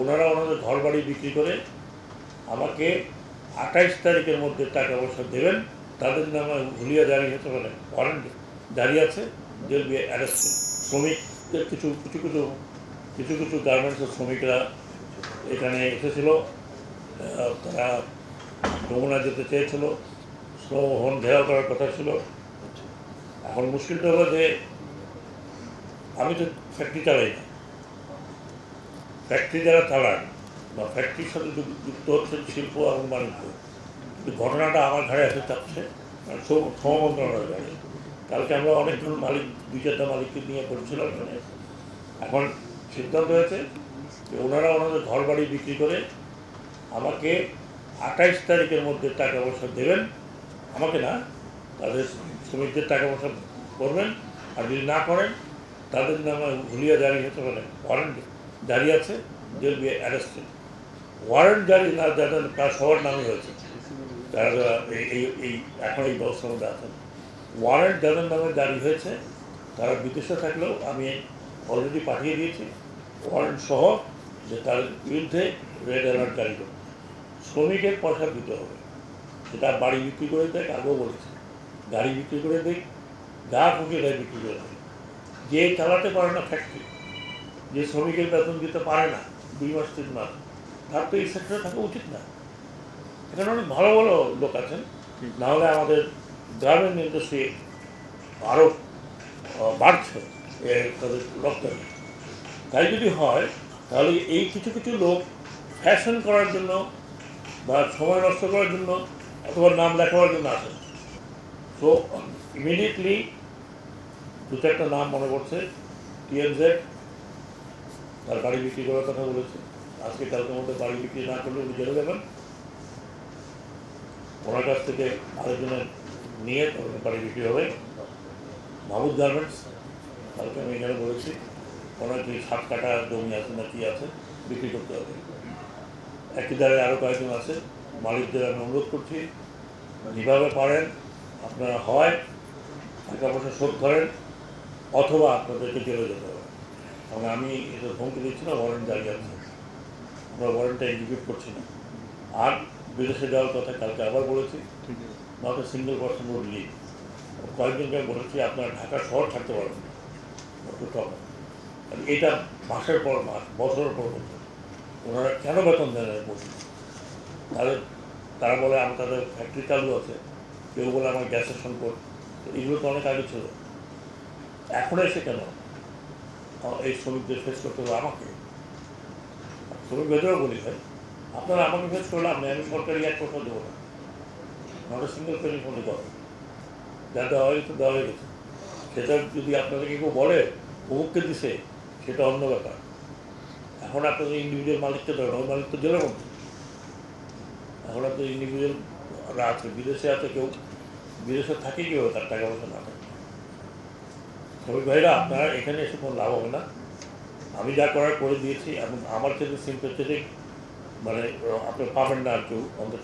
ওনারা ওনাদের ঘর বাড়ি বিক্রি করে আমাকে 28 তারিখের মধ্যে টাকা পয়সা দেবেন। তাদের নামে হুলিয়া জারি হতে পারে, ওয়ারেন্ট জারি আছে, দেল বি অ্যারেস্টেড। শ্রমিকদের কিছু কিছু কিছু কিছু কিছু গার্মেন্টসের শ্রমিকরা এখানে এসেছিল, তারা যমুনা যেতে চেয়েছিল, শ্রমভবন ঘেরাও করার কথা ছিল। এখন মুশকিলটা হলো যে আমি তো ফ্যাক্টরি চালাই না, ফ্যাক্টরি যারা চালান বা ফ্যাক্টরির সাথে যুক্ত হচ্ছে শিল্প এবং বাণিজ্য, কিন্তু ঘটনাটা আমার ঘাড়ে এসে চাপছে শ্রম মন্ত্রণালয়ের ঘাড়ে। কালকে আমরা অনেকজন মালিক, 2-4টা মালিককে নিয়ে করেছিলাম এখানে। এখন সিদ্ধান্ত হয়েছে যে ওনারা ওনাদের ঘর বাড়ি বিক্রি করে আমাকে 28 তারিখের মধ্যে টাকা পয়সা দেবেন। আমাকে না, তাদের শ্রমিকদের টাকা পয়সা করবেন, আর যদি না করেন তাদের নামে হুলিয়া জারি হতে পারে, ওয়ারেন্ট জারি আছে, দেল বি অ্যারেস্টেড। ওয়ারেন্ট জারি না যাদের তার সবার নামে হয়েছে, তারা এই এখন এই ব্যবস্থার মধ্যে আছেন। ওয়ারেন্ট যাদের নামে জারি হয়েছে তারা বিদেশে থাকলেও আমি অলরেডি পাঠিয়ে দিয়েছি ওয়ারেন্ট সহ, যে তার বিরুদ্ধে রেড অ্যালার্ট জারি করবে। শ্রমিকের পয়সা দিতে হবে, সেটা বাড়ি বিক্রি করে দেয়, আগেও বলেছি, গাড়ি বিক্রি করে দিই, যা খুশি তাই বিক্রি করে দিই। যে চালাতে পারে না ফ্যাক্টরি, যে শ্রমিকের বেতন দিতে পারে না 2 মাস 3 মাস, তার তো এই সেক্টরে থাকা উচিত না। এখানে অনেক ভালো ভালো লোক আছেন, নাহলে আমাদের গ্রামীণ ইন্ডাস্ট্রি আরও বাড়ছে তাদের রপ্তানি। তাই যদি হয় তাহলে এই কিছু কিছু লোক ফ্যাশন করার জন্য বা সময় নষ্ট করার জন্য অথবা নাম লেখাবার জন্য আসেন। তো ইমিডিয়েটলি 2-4টা নাম মনে পড়ছে। টিএনজেড, তার বাড়ি বিক্রি করার কথা বলেছে, আজকে কালকের মধ্যে বাড়ি বিক্রি না করলে উনি জেলে যাবেন। ওনার কাছ থেকে আরেকজনের নিয়ে বাড়ি বিক্রি হবে। মাহবুব গার্মেন্টস, কালকে আমি এখানে বলেছি, ওনার কি 7 কাঠা জমি আছে না কি আছে, বিক্রি করতে হবে। একই দ্বারে আরও কয়েকজন আছে, মালিকদের আমি অনুরোধ করছি, যেভাবে পারেন আপনারা হয় টাকা পয়সা শোধ করেন অথবা আপনাদেরকে জেলে যেতে হবে। কারণ আমি এটা ধমকি দিচ্ছি না, ওয়ারেন্ট জারি আছে, আমরা ওয়ারেন্টটা এক্সিকিউট করছি না। আর বিদেশে যাওয়ার কথা কালকে আবার বলেছি, not a single person would leave. কয়েকজনকে বলেছি আপনারা ঢাকা শহর থাকতে পারবেন না, একটু টপ। এটা মাসের পর মাস, বছরের পর বছর ওনারা কেন বেতন দেন বলছি। তারা বলে আমার তাদের ফ্যাক্টরি চালু আছে, কেউ বলে আমার গ্যাসের সংকট, এগুলো তো অনেক আগে ছিল। এখন এসে কেন এই শ্রমিকদের ফেস করতে হবে আমাকে? শ্রমিক ভেতরেও বলি ভাই, আপনারা আমাকে ফেস করলে আমি সরকারি 1 পয়সা দেবো না, নট এ সিঙ্গেল পেনি ফোনে দেওয়া, যা দেওয়া হয়ে গেছে দেওয়া হয়ে গেছে। সেটা যদি আপনাদেরকে কেউ বলে অমুককে দিছে, সেটা অন্য ব্যাপার। এখন আপনাদের ইন্ডিভিজুয়াল মালিককে ধরেন, ওই মালিক তো জেলের মধ্যে। এখন আপনার ইন্ডিভিজুয়াল আছে, বিদেশে আছে, কেউ বিদেশে থাকে কেউ তার টাকা পয়সা না থাকে। শ্রমিক ভাইরা আপনারা এখানে এসে কোনো লাভ হবে না। আমি যা করার করে দিয়েছি এবং আমার ক্ষেত্রে সিম্পথেটিক মানে আপনি পাবেন না আর কেউ অন্তত।